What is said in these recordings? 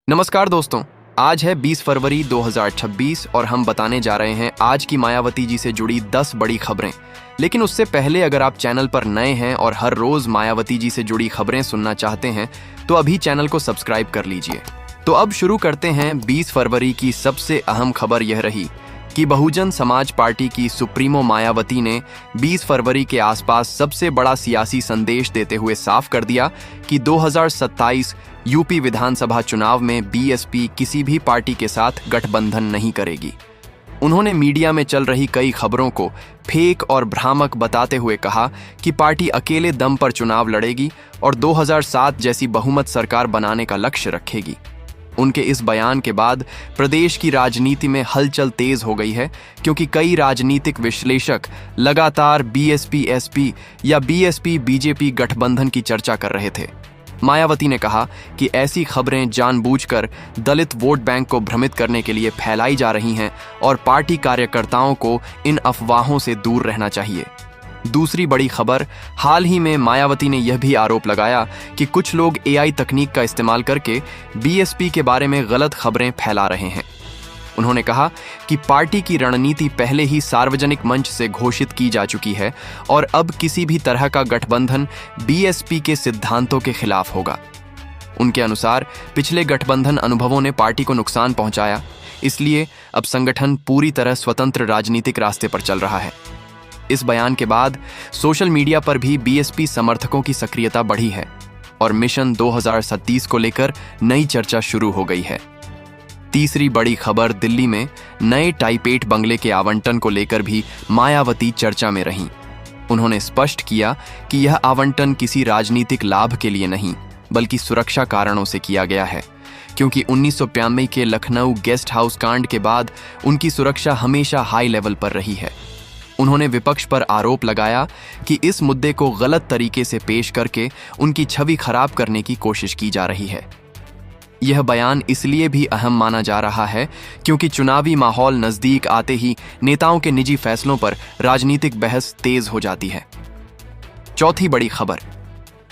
नमस्कार दोस्तों। आज है 20 फरवरी 2026 और हम बताने जा रहे हैं आज की मायावती जी से जुड़ी 10 बड़ी खबरें। लेकिन उससे पहले अगर आप चैनल पर नए हैं और हर रोज मायावती जी से जुड़ी खबरें सुनना चाहते हैं तो अभी चैनल को सब्सक्राइब कर लीजिए। तो अब शुरू करते हैं। 20 फरवरी की सबसे अहम खबर यह रही कि बहुजन समाज पार्टी की सुप्रीमो मायावती ने 20 फरवरी के आसपास सबसे बड़ा सियासी संदेश देते हुए साफ कर दिया कि 2027 यूपी विधानसभा चुनाव में बीएसपी किसी भी पार्टी के साथ गठबंधन नहीं करेगी। उन्होंने मीडिया में चल रही कई खबरों को फेक और भ्रामक बताते हुए कहा कि पार्टी अकेले दम पर चुनाव लड़ेगी और 2007 जैसी बहुमत सरकार बनाने का लक्ष्य रखेगी। उनके इस बयान के बाद प्रदेश की राजनीति में हलचल तेज हो गई है, क्योंकि कई राजनीतिक विश्लेषक लगातार बीएसपी-एसपी या बीएसपी-बीजेपी गठबंधन की चर्चा कर रहे थे। मायावती ने कहा कि ऐसी खबरें जानबूझकर दलित वोट बैंक को भ्रमित करने के लिए फैलाई जा रही हैं और पार्टी कार्यकर्ताओं को इन अफवाहों से दूर रहना चाहिए। दूसरी बड़ी खबर, हाल ही में मायावती ने यह भी आरोप लगाया कि कुछ लोग एआई तकनीक का इस्तेमाल करके बीएसपी के बारे में गलत खबरें फैला रहे हैं। उन्होंने कहा कि पार्टी की रणनीति पहले ही सार्वजनिक मंच से घोषित की जा चुकी है और अब किसी भी तरह का गठबंधन बीएसपी के सिद्धांतों के खिलाफ होगा। उनके अनुसार पिछले गठबंधन अनुभवों ने पार्टी को नुकसान पहुंचाया, इसलिए अब संगठन पूरी तरह स्वतंत्र राजनीतिक रास्ते पर चल रहा है। इस बयान के बाद सोशल मीडिया पर भी बीएसपी समर्थकों की सक्रियता बढ़ी है और मिशन 2037 को लेकर नई चर्चा शुरू हो गई है। तीसरी बड़ी खबर, दिल्ली में नए टाइप 8 बंगले के आवंटन को लेकर भी मायावती चर्चा में रहीं। उन्होंने स्पष्ट किया कि यह आवंटन किसी राजनीतिक लाभ के लिए नहीं बल्कि सुरक्षा कारणों से किया गया है, क्योंकि 1992 के लखनऊ गेस्ट हाउस कांड के बाद उनकी सुरक्षा हमेशा हाई लेवल पर रही है। उन्होंने विपक्ष पर आरोप लगाया कि इस मुद्दे को गलत तरीके से पेश करके उनकी छवि खराब करने की कोशिश की जा रही है। यह बयान इसलिए भी अहम माना जा रहा है क्योंकि चुनावी माहौल नजदीक आते ही नेताओं के निजी फैसलों पर राजनीतिक बहस तेज हो जाती है। चौथी बड़ी खबर,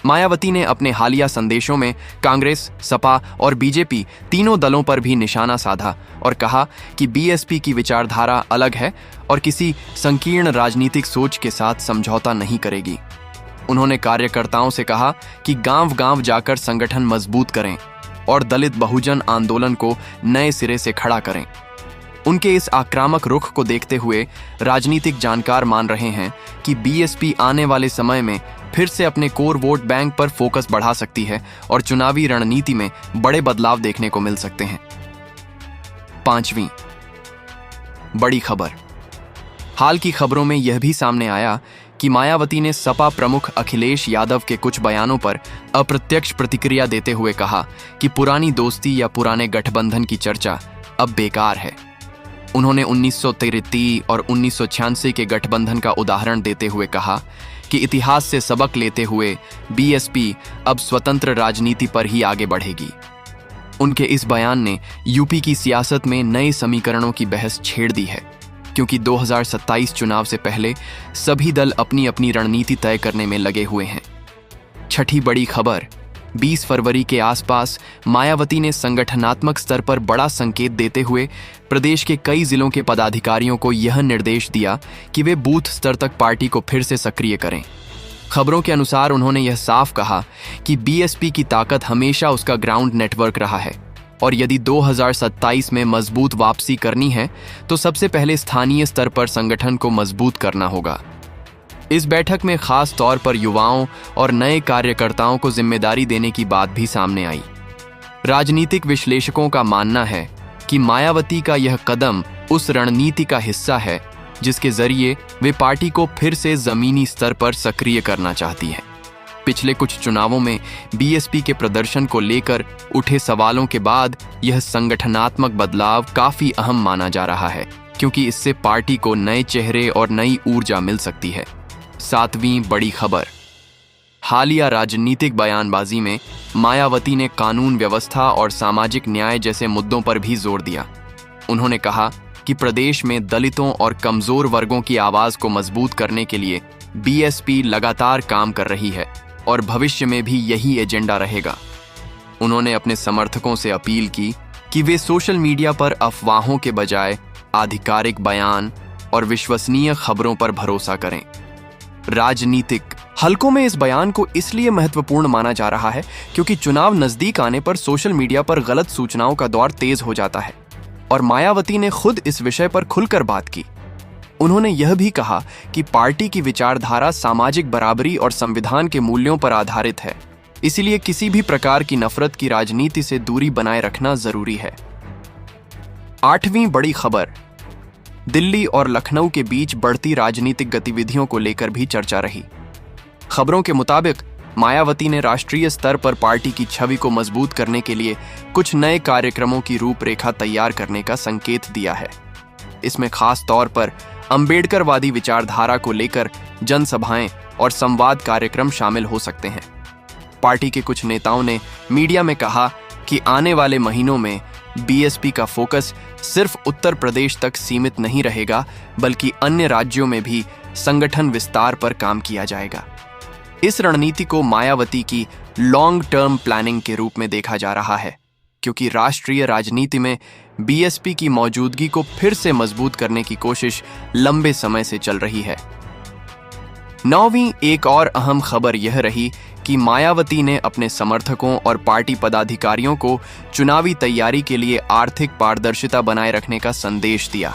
मायावती ने अपने हालिया संदेशों में कांग्रेस, सपा और बीजेपी तीनों दलों पर भी निशाना साधा और कहा कि बीएसपी की विचारधारा अलग है और किसी संकीर्ण राजनीतिक सोच के साथ समझौता नहीं करेगी। उन्होंने कार्यकर्ताओं से कहा कि गांव-गांव जाकर संगठन मजबूत करें और दलित बहुजन आंदोलन को नए सिरे से खड़ा करें। उनके इस आक्रामक रुख को देखते हुए राजनीतिक जानकार मान रहे हैं कि बीएसपी आने वाले समय में फिर से अपने कोर वोट बैंक पर फोकस बढ़ा सकती है और चुनावी रणनीति में बड़े बदलाव देखने को मिल सकते हैं। पांचवीं बड़ी खबर, हाल की खबरों में यह भी सामने आया कि मायावती ने सपा प्रमुख अखिलेश यादव के कुछ बयानों पर अप्रत्यक्ष प्रतिक्रिया देते हुए कहा कि पुरानी दोस्ती या पुराने गठबंधन की चर्चा अब बेकार है। उन्होंने 1933 और 1986 के गठबंधन का उदाहरण देते हुए कहा कि इतिहास से सबक लेते हुए बीएसपी अब स्वतंत्र राजनीति पर ही आगे बढ़ेगी। उनके इस बयान ने यूपी की सियासत में नए समीकरणों की बहस छेड़ दी है, क्योंकि 2027 चुनाव से पहले सभी दल अपनी अपनी रणनीति तय करने में लगे हुए हैं। छठी बड़ी खबर, 20 फरवरी के आसपास मायावती ने संगठनात्मक स्तर पर बड़ा संकेत देते हुए प्रदेश के कई जिलों के पदाधिकारियों को यह निर्देश दिया कि वे बूथ स्तर तक पार्टी को फिर से सक्रिय करें। खबरों के अनुसार उन्होंने यह साफ कहा कि बीएसपी की ताकत हमेशा उसका ग्राउंड नेटवर्क रहा है और यदि 2027 में मजबूत वापसी करनी है तो सबसे पहले स्थानीय स्तर पर संगठन को मजबूत करना होगा। इस बैठक में खास तौर पर युवाओं और नए कार्यकर्ताओं को जिम्मेदारी देने की बात भी सामने आई। राजनीतिक विश्लेषकों का मानना है कि मायावती का यह कदम उस रणनीति का हिस्सा है जिसके जरिए वे पार्टी को फिर से जमीनी स्तर पर सक्रिय करना चाहती है। पिछले कुछ चुनावों में बीएसपी के प्रदर्शन को लेकर उठे सवालों के बाद यह संगठनात्मक बदलाव काफी अहम माना जा रहा है, क्योंकि इससे पार्टी को नए चेहरे और नई ऊर्जा मिल सकती है। सातवीं बड़ी खबर, हालिया राजनीतिक बयानबाजी में मायावती ने कानून व्यवस्था और सामाजिक न्याय जैसे मुद्दों पर भी जोर दिया। उन्होंने कहा कि प्रदेश में दलितों और कमजोर वर्गों की आवाज को मजबूत करने के लिए बीएसपी लगातार काम कर रही है और भविष्य में भी यही एजेंडा रहेगा। उन्होंने अपने समर्थकों से अपील की कि वे सोशल मीडिया पर अफवाहों के बजाय आधिकारिक बयान और विश्वसनीय खबरों पर भरोसा करें। राजनीतिक हलकों में इस बयान को इसलिए महत्वपूर्ण माना जा रहा है क्योंकि चुनाव नजदीक आने पर सोशल मीडिया पर गलत सूचनाओं का दौर तेज हो जाता है और मायावती ने खुद इस विषय पर खुलकर बात की। उन्होंने यह भी कहा कि पार्टी की विचारधारा सामाजिक बराबरी और संविधान के मूल्यों पर आधारित है, इसलिए किसी भी प्रकार की नफरत की राजनीति से दूरी बनाए रखना जरूरी है। 8वीं बड़ी खबर, दिल्ली और लखनऊ के बीच बढ़ती राजनीतिक गतिविधियों को लेकर भी चर्चा रही। खबरों के मुताबिक मायावती ने राष्ट्रीय स्तर पर पार्टी की छवि को मजबूत करने के लिए कुछ नए कार्यक्रमों की रूपरेखा तैयार करने का संकेत दिया है। इसमें खास तौर पर अंबेडकरवादी विचारधारा को लेकर जनसभाएं और संवाद कार्यक्रम शामिल हो सकते हैं। पार्टी के कुछ नेताओं ने मीडिया में कहा कि आने वाले महीनों में बीएसपी का फोकस सिर्फ उत्तर प्रदेश तक सीमित नहीं रहेगा, बल्कि अन्य राज्यों में भी संगठन विस्तार पर काम किया जाएगा। इस रणनीति को मायावती की लॉन्ग टर्म प्लानिंग के रूप में देखा जा रहा है, क्योंकि राष्ट्रीय राजनीति में बीएसपी की मौजूदगी को फिर से मजबूत करने की कोशिश लंबे समय से चल रही है। 9वीं एक और अहम खबर यह रही कि मायावती ने अपने समर्थकों और पार्टी पदाधिकारियों को चुनावी तैयारी के लिए आर्थिक पारदर्शिता बनाए रखने का संदेश दिया।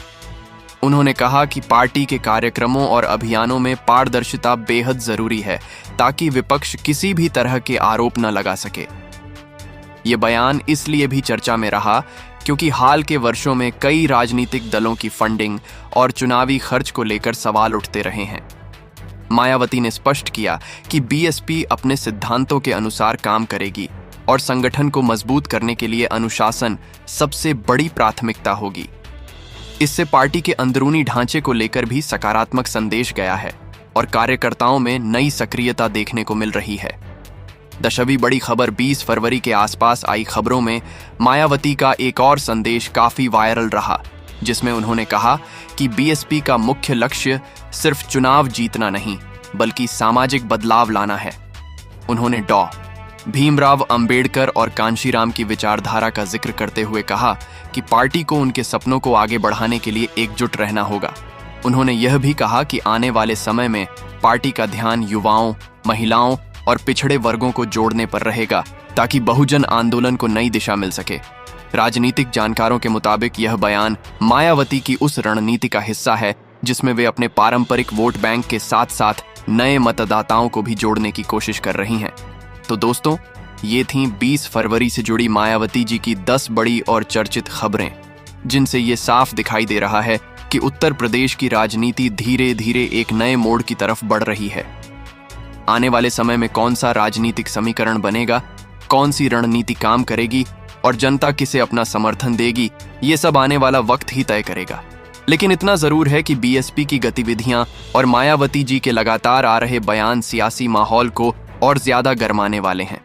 उन्होंने कहा कि पार्टी के कार्यक्रमों और अभियानों में पारदर्शिता बेहद जरूरी है ताकि विपक्ष किसी भी तरह के आरोप न लगा सके। ये बयान इसलिए भी चर्चा में रहा क्योंकि हाल के वर्षों में कई राजनीतिक दलों की फंडिंग और चुनावी खर्च को लेकर सवाल उठते रहे हैं। मायावती ने स्पष्ट किया कि बीएसपी अपने सिद्धांतों के अनुसार काम करेगी और संगठन को मजबूत करने के लिए अनुशासन सबसे बड़ी प्राथमिकता होगी। इससे पार्टी के अंदरूनी ढांचे को लेकर भी सकारात्मक संदेश गया है और कार्यकर्ताओं में नई सक्रियता देखने को मिल रही है। 10वीं बड़ी खबर, 20 फरवरी के आसपास आई खबरों में मायावती का एक और संदेश काफी वायरल रहा, जिसमें उन्होंने कहा कि बीएसपी का मुख्य लक्ष्य सिर्फ चुनाव जीतना नहीं, बल्कि सामाजिक बदलाव लाना है। उन्होंने डॉ. भीमराव अंबेडकर और कांशीराम की विचारधारा का जिक्र करते हुए कहा कि पार्टी को उनके सपनों को आगे बढ़ाने के लिए एकजुट रहना होगा। उन्होंने यह भी कहा कि आने वाले समय में पार्टी का ध्यान युवाओं, महिलाओं और पिछड़े वर्गों को जोड़ने पर रहेगा ताकि बहुजन आंदोलन को नई दिशा मिल सके। राजनीतिक जानकारों के मुताबिक यह बयान मायावती की उस रणनीति का हिस्सा है जिसमें वे अपने पारंपरिक वोट बैंक के साथ साथ नए मतदाताओं को भी जोड़ने की कोशिश कर रही हैं। तो दोस्तों, ये थीं 20 फरवरी से जुड़ी मायावती जी की 10 बड़ी और चर्चित खबरें, जिनसे ये साफ दिखाई दे रहा है कि उत्तर प्रदेश की राजनीति धीरे धीरे एक नए मोड़ की तरफ बढ़ रही है। आने वाले समय में कौन सा राजनीतिक समीकरण बनेगा, कौन सी रणनीति काम करेगी और जनता किसे अपना समर्थन देगी, ये सब आने वाला वक्त ही तय करेगा। लेकिन इतना जरूर है कि बीएसपी की गतिविधियां और मायावती जी के लगातार आ रहे बयान सियासी माहौल को और ज्यादा गरमाने वाले हैं।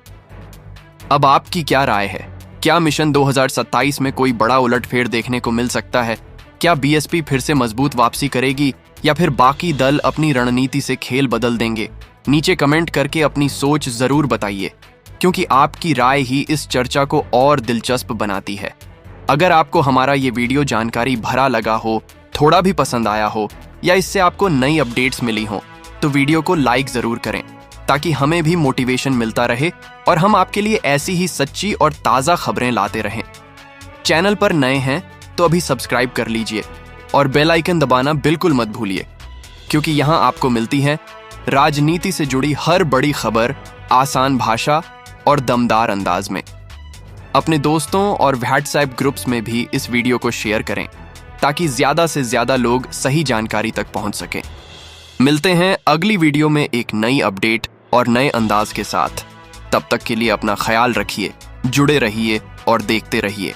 अब आपकी क्या राय है? क्या मिशन 2027 में कोई बड़ा उलटफेर देखने को मिल सकता है? क्या बीएसपी फिर से मजबूत वापसी करेगी या फिर बाकी दल अपनी रणनीति से खेल बदल देंगे? नीचे कमेंट करके अपनी सोच जरूर बताइए, क्योंकि आपकी राय ही इस चर्चा को और दिलचस्प बनाती है। अगर आपको हमारा ये वीडियो जानकारी भरा लगा हो, थोड़ा भी पसंद आया हो या इससे आपको नई अपडेट्स मिली हो, तो वीडियो को लाइक जरूर करें ताकि हमें भी मोटिवेशन मिलता रहे और हम आपके लिए ऐसी ही सच्ची और ताज़ा खबरें लाते रहें। चैनल पर नए हैं तो अभी सब्सक्राइब कर लीजिए और बेल आइकन दबाना बिल्कुल मत भूलिए, क्योंकि यहाँ आपको मिलती है राजनीति से जुड़ी हर बड़ी खबर आसान भाषा और दमदार अंदाज में। अपने दोस्तों और व्हाट्सएप ग्रुप्स में भी इस वीडियो को शेयर करें ताकि ज्यादा से ज्यादा लोग सही जानकारी तक पहुंच सकें। मिलते हैं अगली वीडियो में एक नई अपडेट और नए अंदाज के साथ। तब तक के लिए अपना ख्याल रखिए, जुड़े रहिए और देखते रहिए।